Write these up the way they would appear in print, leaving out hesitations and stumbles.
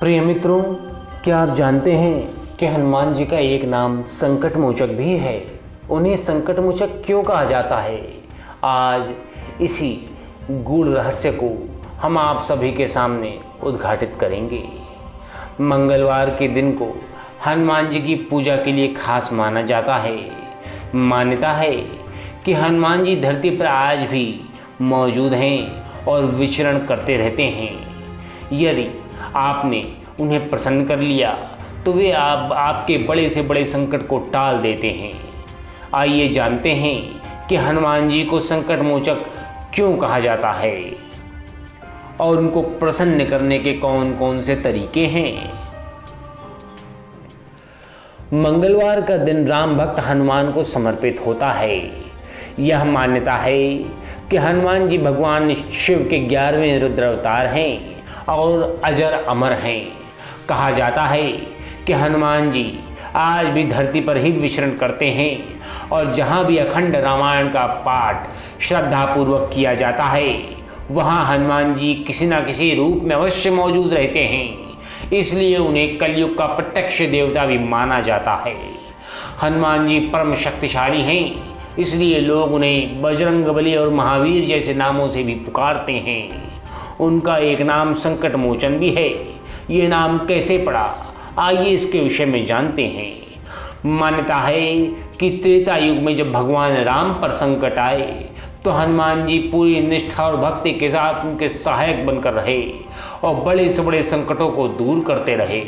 प्रिय मित्रों, क्या आप जानते हैं कि हनुमान जी का एक नाम संकट मोचक भी है। उन्हें संकट मोचक क्यों कहा जाता है? आज इसी गूढ़ रहस्य को हम आप सभी के सामने उद्घाटित करेंगे। मंगलवार के दिन को हनुमान जी की पूजा के लिए खास माना जाता है। मान्यता है कि हनुमान जी धरती पर आज भी मौजूद हैं और विचरण करते रहते हैं। यदि आपने उन्हें प्रसन्न कर लिया तो वे आपके बड़े से बड़े संकट को टाल देते हैं। आइए जानते हैं कि हनुमान जी को संकट मोचक क्यों कहा जाता है और उनको प्रसन्न करने के कौन कौन से तरीके हैं। मंगलवार का दिन राम भक्त हनुमान को समर्पित होता है। यह मान्यता है कि हनुमान जी भगवान शिव के 11वें रुद्र अवतार हैं और अजर अमर हैं। कहा जाता है कि हनुमान जी आज भी धरती पर ही विचरण करते हैं और जहाँ भी अखंड रामायण का पाठ श्रद्धापूर्वक किया जाता है वहाँ हनुमान जी किसी न किसी रूप में अवश्य मौजूद रहते हैं। इसलिए उन्हें कलयुग का प्रत्यक्ष देवता भी माना जाता है। हनुमान जी परम शक्तिशाली हैं, इसलिए लोग उन्हें बजरंगबली और महावीर जैसे नामों से भी पुकारते हैं। उनका एक नाम संकट मोचन भी है। ये नाम कैसे पड़ा, आइए इसके विषय में जानते हैं। मान्यता है कि त्रेता युग में जब भगवान राम पर संकट आए तो हनुमान जी पूरी निष्ठा और भक्ति के साथ उनके सहायक बनकर रहे और बड़े से बड़े संकटों को दूर करते रहे।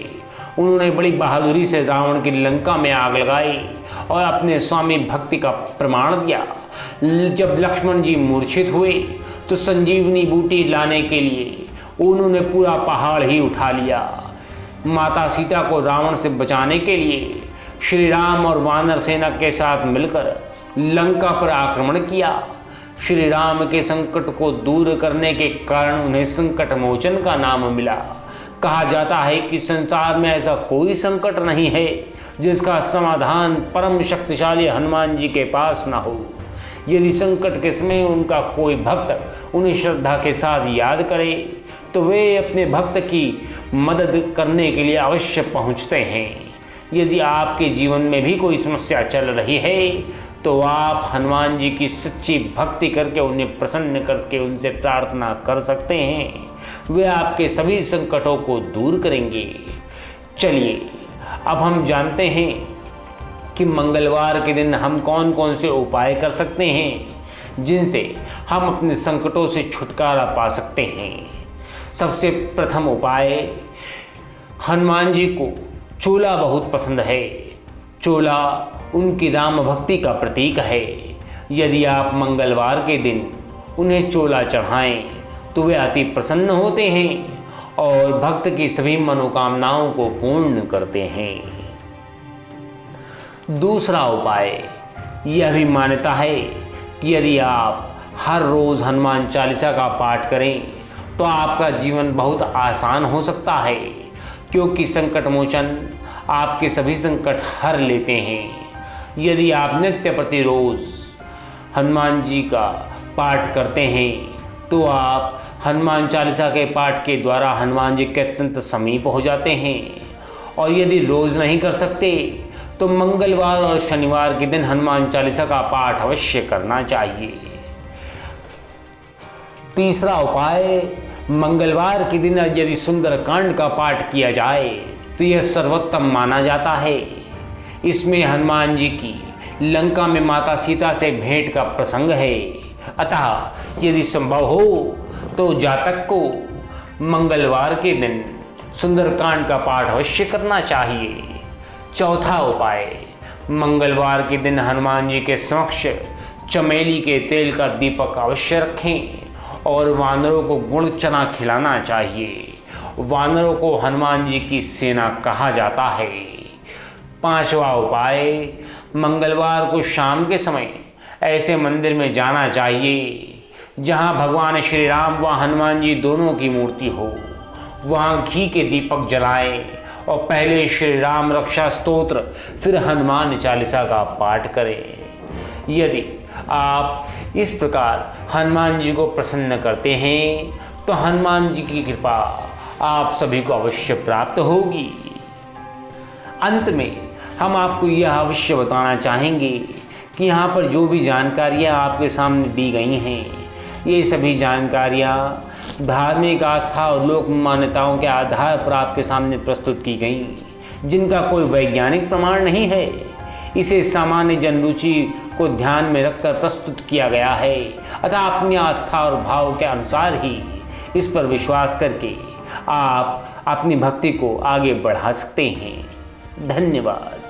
उन्होंने बड़ी बहादुरी से रावण की लंका में आग लगाई और अपने स्वामी भक्ति का प्रमाण दिया। जब लक्ष्मण जी मूर्छित हुए तो संजीवनी बूटी लाने के लिए उन्होंने पूरा पहाड़ ही उठा लिया। माता सीता को रावण से बचाने के लिए श्री राम और वानर सेना के साथ मिलकर लंका पर आक्रमण किया। श्री राम के संकट को दूर करने के कारण उन्हें संकट मोचन का नाम मिला। कहा जाता है कि संसार में ऐसा कोई संकट नहीं है जिसका समाधान परम शक्तिशाली हनुमान जी के पास ना हो। यदि संकट के समय उनका कोई भक्त उन्हें श्रद्धा के साथ याद करे तो वे अपने भक्त की मदद करने के लिए अवश्य पहुंचते हैं। यदि आपके जीवन में भी कोई समस्या चल रही है तो आप हनुमान जी की सच्ची भक्ति करके उन्हें प्रसन्न करके उनसे प्रार्थना कर सकते हैं। वे आपके सभी संकटों को दूर करेंगे। चलिए अब हम जानते हैं कि मंगलवार के दिन हम कौन कौन से उपाय कर सकते हैं जिनसे हम अपने संकटों से छुटकारा पा सकते हैं। सबसे प्रथम उपाय, हनुमान जी को चोला बहुत पसंद है। चोला उनकी राम भक्ति का प्रतीक है। यदि आप मंगलवार के दिन उन्हें चोला चढ़ाएं तो वे अति प्रसन्न होते हैं और भक्त की सभी मनोकामनाओं को पूर्ण करते हैं। दूसरा उपाय, यह भी मान्यता है कि यदि आप हर रोज़ हनुमान चालीसा का पाठ करें तो आपका जीवन बहुत आसान हो सकता है, क्योंकि संकट मोचन आपके सभी संकट हर लेते हैं। यदि आप नित्य प्रतिरोज हनुमान जी का पाठ करते हैं तो आप हनुमान चालीसा के पाठ के द्वारा हनुमान जी के अत्यंत समीप हो जाते हैं। और यदि रोज़ नहीं कर सकते तो मंगलवार और शनिवार के दिन हनुमान चालीसा का पाठ अवश्य करना चाहिए। तीसरा उपाय, मंगलवार के दिन यदि सुंदरकांड का पाठ किया जाए तो यह सर्वोत्तम माना जाता है। इसमें हनुमान जी की लंका में माता सीता से भेंट का प्रसंग है। अतः यदि संभव हो तो जातक को मंगलवार के दिन सुंदरकांड का पाठ अवश्य करना चाहिए। चौथा उपाय, मंगलवार के दिन हनुमान जी के समक्ष चमेली के तेल का दीपक अवश्य रखें और वानरों को गुड़ चना खिलाना चाहिए। वानरों को हनुमान जी की सेना कहा जाता है। पांचवा उपाय, मंगलवार को शाम के समय ऐसे मंदिर में जाना चाहिए जहां भगवान श्री राम व हनुमान जी दोनों की मूर्ति हो। वहां घी के दीपक जलाएं और पहले श्री राम रक्षा स्तोत्र फिर हनुमान चालीसा का पाठ करें। यदि आप इस प्रकार हनुमान जी को प्रसन्न करते हैं तो हनुमान जी की कृपा आप सभी को अवश्य प्राप्त होगी। अंत में हम आपको यह अवश्य बताना चाहेंगे कि यहाँ पर जो भी जानकारियाँ आपके सामने दी गई हैं, ये सभी जानकारियाँ धार्मिक आस्था और लोक मान्यताओं के आधार पर आपके सामने प्रस्तुत की गई, जिनका कोई वैज्ञानिक प्रमाण नहीं है। इसे सामान्य जनरुचि को ध्यान में रखकर प्रस्तुत किया गया है, अतः अपनी आस्था और भाव के अनुसार ही इस पर विश्वास करके आप अपनी भक्ति को आगे बढ़ा सकते हैं। धन्यवाद।